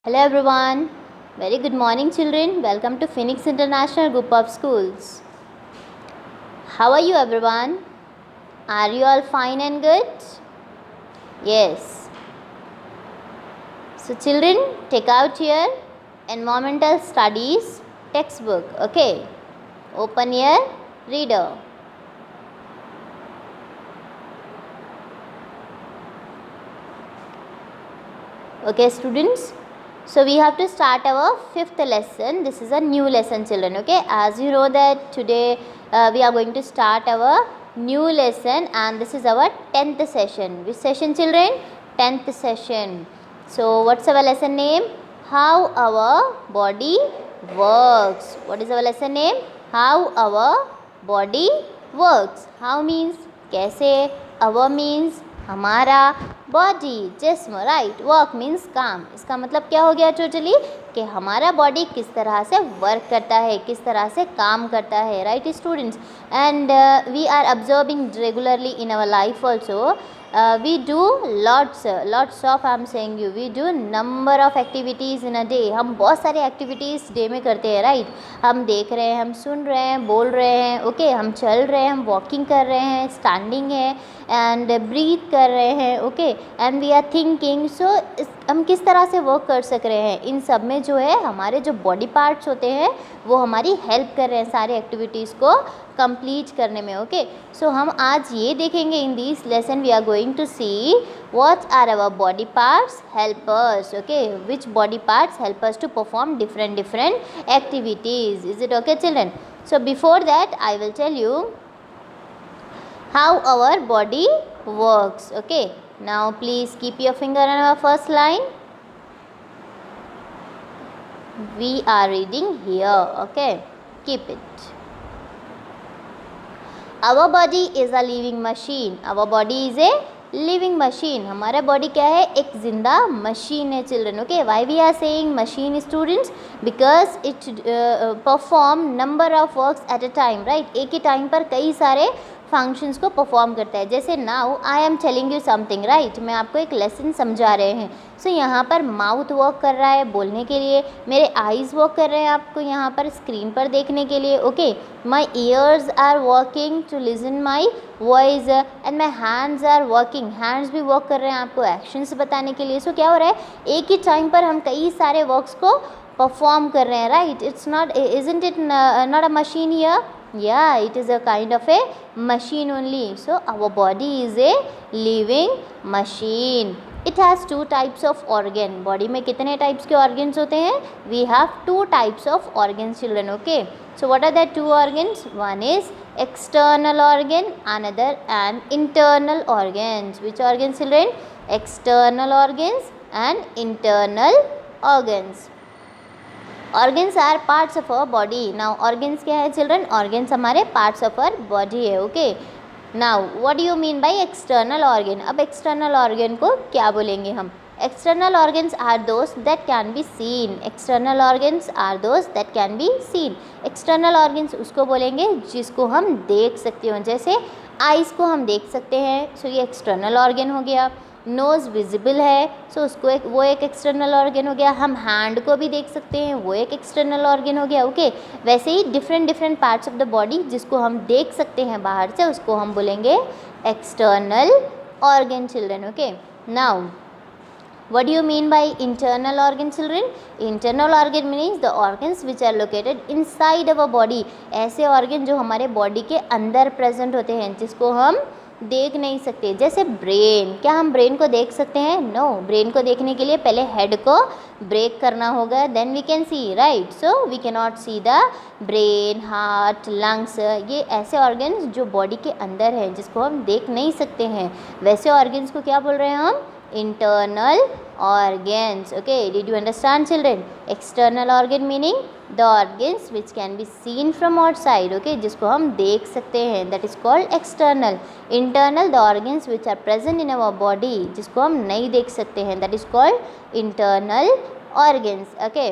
Hello everyone. Very good morning children. Welcome to Phoenix International Group of Schools. How are you everyone? Are you all fine and good? Yes. So children, take out your environmental studies textbook. Okay. Open your reader. Okay students. So we have to start our fifth lesson. This is a new lesson children. Okay, as you know that today we are going to start our new lesson and this is our 10th session. Which session children? 10th session. So what's our lesson name? How our body works. What is our lesson name? How our body works. How means कैसे, our means हमारा, body जिस्म, right, work means काम. इसका मतलब क्या हो गया totally कि हमारा बॉडी किस तरह से वर्क करता है, किस तरह से काम करता है, right students. And we are observing regularly in our life also. We do lots of, I am saying you, we do number of activities in a day. हम बहुत सारे एक्टिविटीज़ डे में करते हैं, राइट. हम देख रहे हैं, हम सुन रहे हैं, बोल रहे हैं, ओके, हम चल रहे हैं, हम वॉकिंग कर रहे हैं, स्टैंडिंग है एंड ब्रीथ कर रहे हैं, okay, and we are thinking. So हम किस तरह से वर्क कर सक रहे हैं, इन सब में जो है हमारे जो बॉडी पार्ट्स होते हैं वो हमारी हेल्प कर रहे हैं सारे एक्टिविटीज़ को कंप्लीट करने में. ओके, सो हम आज ये देखेंगे in this lesson we are going to see what are our body parts help us. Okay, which body parts help us to perform different activities. Is it okay children? So before that I will tell you how our body works. Okay, now please keep your finger on our first line. We are reading here. Okay, keep it. Our body is a living machine. Our body is a living machine. हमारा body क्या है? एक जिंदा machine है children. Okay, why we are saying machine students? Because it perform number of works at a time, right. एक ही time पर कई सारे फंक्शंस को परफॉर्म करता है. जैसे now I am telling you something, right, मैं आपको एक लेसन समझा रहे हैं. सो यहाँ पर माउथ वर्क कर रहा है बोलने के लिए, मेरे आईज़ वर्क कर रहे हैं आपको यहाँ पर स्क्रीन पर देखने के लिए. Okay, my ears are working to listen my voice and my hands are working, hands भी वर्क कर रहे हैं आपको एक्शंस बताने के लिए. सो क्या हो रहा है, एक ही टाइम पर हम कई सारे वर्क्स को परफॉर्म कर रहे हैं, right. It's not, isn't it not a machine here? Yeah, it is a kind of a machine only. So our body is a living machine. It has two types of organ. Body में कितने types के organs होते हैं? We have two types of organs children. Okay, so what are the two organs? One is external organ, another and internal organs. Which organs children? External organs and internal organs. Organs are parts of our body. Now organs क्या है children? Organs हमारे parts of our body है. Okay, now what do you mean by external organ? अब external organ को क्या बोलेंगे हम? External organs are those that can be seen. External organs are those that can be seen. External organs उसको बोलेंगे जिसको हम देख सकते हो. जैसे आइज़ को हम देख सकते हैं, सो ये एक्सटर्नल ऑर्गन हो गया. नोज़ विजिबल है, सो उसको वो एक एक्सटर्नल ऑर्गन हो गया. हम हैंड को भी देख सकते हैं, वो एक एक्सटर्नल ऑर्गन हो गया. ओके, वैसे ही different parts of the body जिसको हम देख सकते हैं बाहर से उसको हम बोलेंगे external organ children. Okay, now what do you mean by internal organ children? Internal organ means the organs which are located inside our body. ऐसे ऑर्गन जो हमारे बॉडी के अंदर प्रेजेंट होते हैं जिसको हम देख नहीं सकते. जैसे ब्रेन, क्या हम ब्रेन को देख सकते हैं? नो. ब्रेन को देखने के लिए पहले हेड को ब्रेक करना होगा, then we can see, right. So we can not see the brain, heart, lungs. ये ऐसे ऑर्गन्स जो बॉडी के अंदर हैं जिसको हम देख नहीं सकते हैं. वैसे ऑर्गन्स को क्या बोल रहे हैं हम? Internal organs. Okay, did you understand children? External organ meaning the organs which can be seen from outside. Okay, जिसको हम देख सकते हैं, that is called external. Internal, the organs which are present in our body, जिसको हम नहीं देख सकते हैं, that is called internal organs. Okay,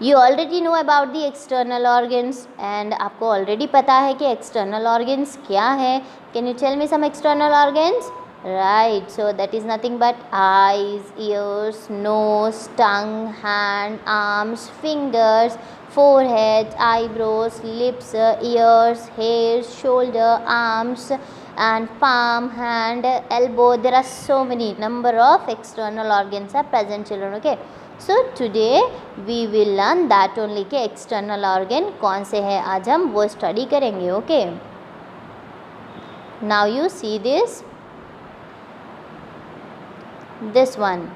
you already know about the external organs and आपको already पता है कि external organs क्या है. Can you tell me some external organs? Right, so that is nothing but eyes, ears, nose, tongue, hand, arms, fingers, forehead, eyebrows, lips, ears, hairs, shoulder, arms, and palm, hand, elbow. There are so many number of external organs are present, children. Okay, so today we will learn that only के external organ कौन से है, आज हम वो study करेंगे. Okay, now you see this one,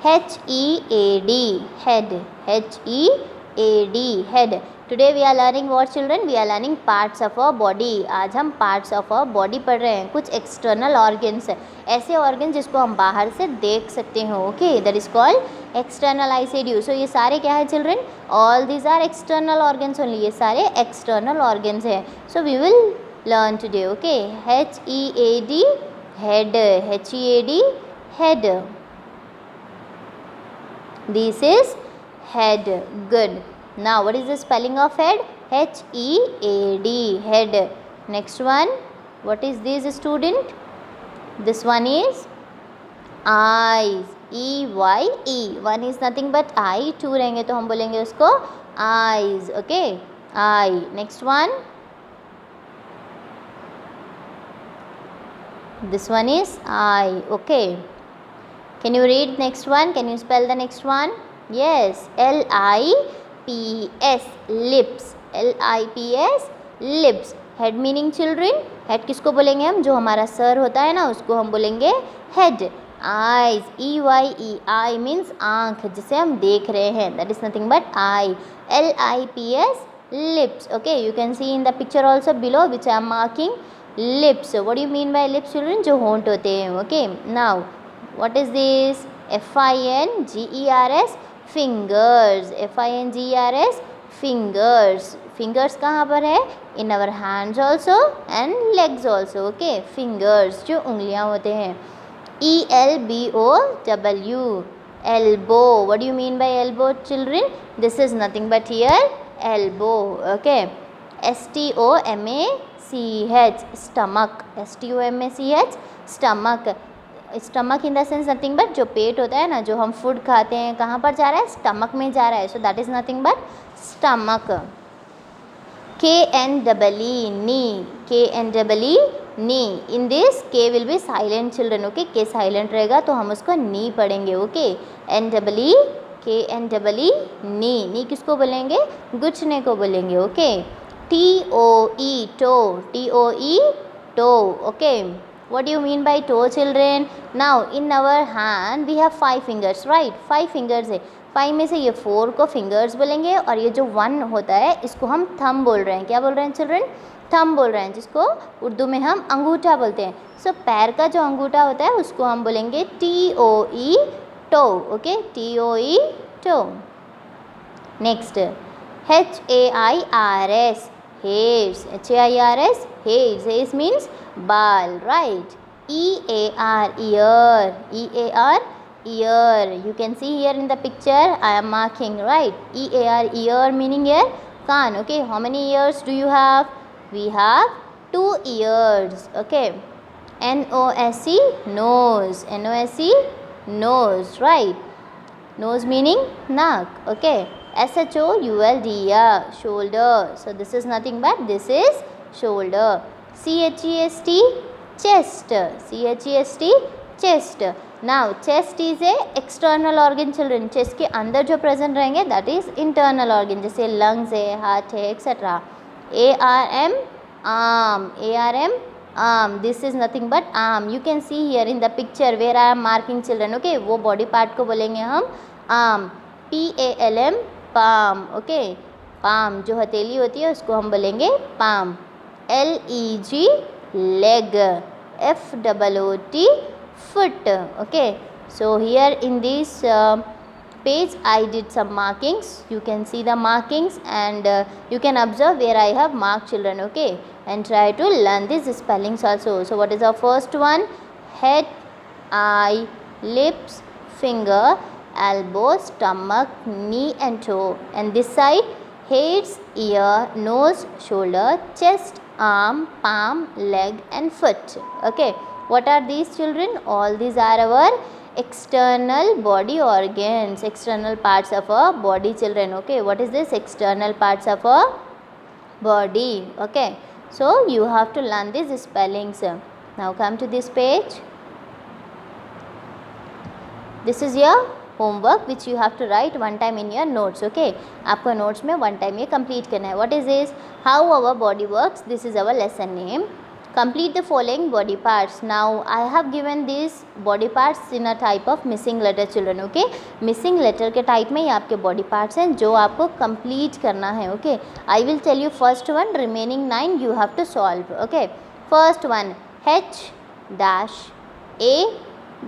HEAD, head, HEAD, head. Today we are learning what, children? We are learning parts of our body. आज हम parts of our body पढ़ रहे हैं. कुछ external organs है, ऐसे organs जिसको हम बाहर से देख सकते हैं. Okay, that is called external. I said you. So ये सारे क्या है, children? All these are external organs only. ये सारे external organs है. So we will learn today. Okay, HEAD, head, HEAD, head. This is head. Good. Now what is the spelling of head? HEAD, head. Next one, what is this, student? This one is eyes, EYE. One is nothing but eye, two रहेंगे तो हम बोलेंगे उसको eyes. Okay, eye. Next one, this one is eye. Okay, can you read next one? Can you spell the next one? Yes, LIPS, lips, LIPS, lips. Head meaning children, head किसको बोलेंगे हम? जो हमारा सर होता है ना, उसको हम बोलेंगे head. Eyes, EYE, I means आँख, जिसे हम देख रहे हैं, that is nothing but I. LIPS, lips. Okay, you can see in the picture also below which I am marking. Lips, what do you mean bye lips children? जो होंठ होते हैं. Okay, now what is this? FINGERS, fingers. FINGERS, fingers. Fingers कहाँ पर है? In our hands also and legs also. Okay, fingers जो उंगलियाँ होते हैं. ELBOW, elbow. What do you mean by elbow, children? This is nothing but here elbow. Okay, STOMACH, stomach. STOMACH, stomach. Stomach in the sense nothing but जो पेट होता है ना, जो हम फूड खाते हैं, कहाँ पर जा रहा है? स्टमक में जा रहा है. So that is nothing but stomach. KNEE, knee. KNEE, knee. In this k will be silent children. Okay, k silent रहेगा तो हम उसको नी पढ़ेंगे. Okay, NEE, KNEE, knee. Knee किसको बोलेंगे? गुच्छने को बोलेंगे. Okay, TOE, toe. TOE, toe. Okay, what do you mean by toe, children? Now in our hand we have 5 fingers, right? 5 fingers है. 5 में से ये 4 को fingers बोलेंगे और ये जो 1 होता है इसको हम thumb बोल रहे हैं. क्या बोल रहे हैं children? thumb बोल रहे हैं, जिसको उर्दू में हम अंगूठा बोलते हैं. सो पैर का जो अंगूठा होता है उसको हम बोलेंगे TOE, toe. Okay, TOE, toe. Next, HAIRS, hairs. HAIRS, hairs. Hairs means बाल, right? EAR, ear. EAR, ear. You can see here in the picture I am marking, right? EAR, ear meaning here कान. Okay, how many ears do you have? We have 2 ears. Okay, NOSE, nose. NOSE, nose, right? Nose meaning naak. Okay, SHOULDER, shoulder. So this is nothing but this is shoulder. CHEST, chest. CHEST, chest. Now chest is a external organ children. chest के अंदर जो present रहेंगे that is internal organ, जैसे lungs है, heart है, etc. ARM, arm. ARM, arm. This is nothing but arm. You can see here in the picture where I am marking children. Okay, वो body part को बोलेंगे हम arm. PALM, palm. Okay, palm जो हथेली होती है उसको हम बोलेंगे palm. LEG, leg. FOOT, foot. Okay, so here in this page I did some markings. You can see the markings and you can observe where I have marked children. Okay, and try to learn these spellings also. So what is our first one? Head, eye, lips, finger, elbow, stomach, knee and toe. And this side, heads, ear, nose, shoulder, chest, arm, palm, leg and foot. Okay, What are these children? All these are our external body organs, external parts of our body, children. Okay, what is this? External parts of our body. Okay, so you have to learn these spellings. Now come to this page. This is your homework which you have to write one time in your notes. Okay, आपको notes में one time ये complete करना है. What is this? How our body works. This is our lesson name. Complete the following body parts. Now I have given these body parts in a type of missing letter, children. Okay, missing letter के type में ये आपके body parts हैं जो आपको complete करना है. Okay, I will tell you first one. Remaining 9 you have to solve. Okay, first one, H dash A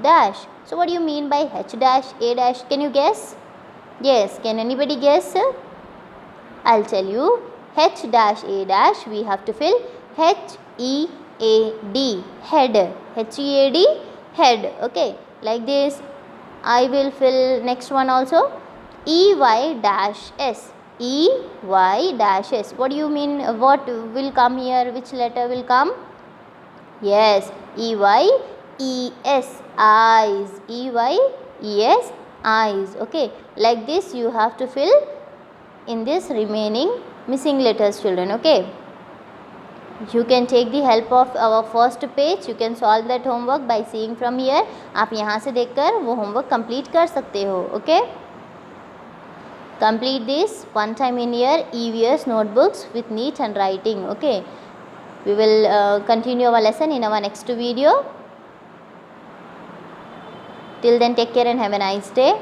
dash. So what do you mean by H dash A dash? Can you guess? Yes, can anybody guess? I'll tell you. H dash A dash we have to fill H-E-A-D, head. H-E-A-D, head. Okay, like this. I will fill next one also. E-Y dash S. E-Y dash S. What do you mean? What will come here? Which letter will come? Yes, E-Y-E-S, eyes. E-Y-E-S, eyes. Okay, like this you have to fill in this remaining missing letters, children. Okay, you can take the help of our first page. You can solve that homework by seeing from here. आप यहाँ से देखकर वो homework complete कर सकते हो. Okay, complete this one time in your EVS notebooks with neat handwriting. Okay, we will continue our lesson in our next video. Till then, take care and have a nice day.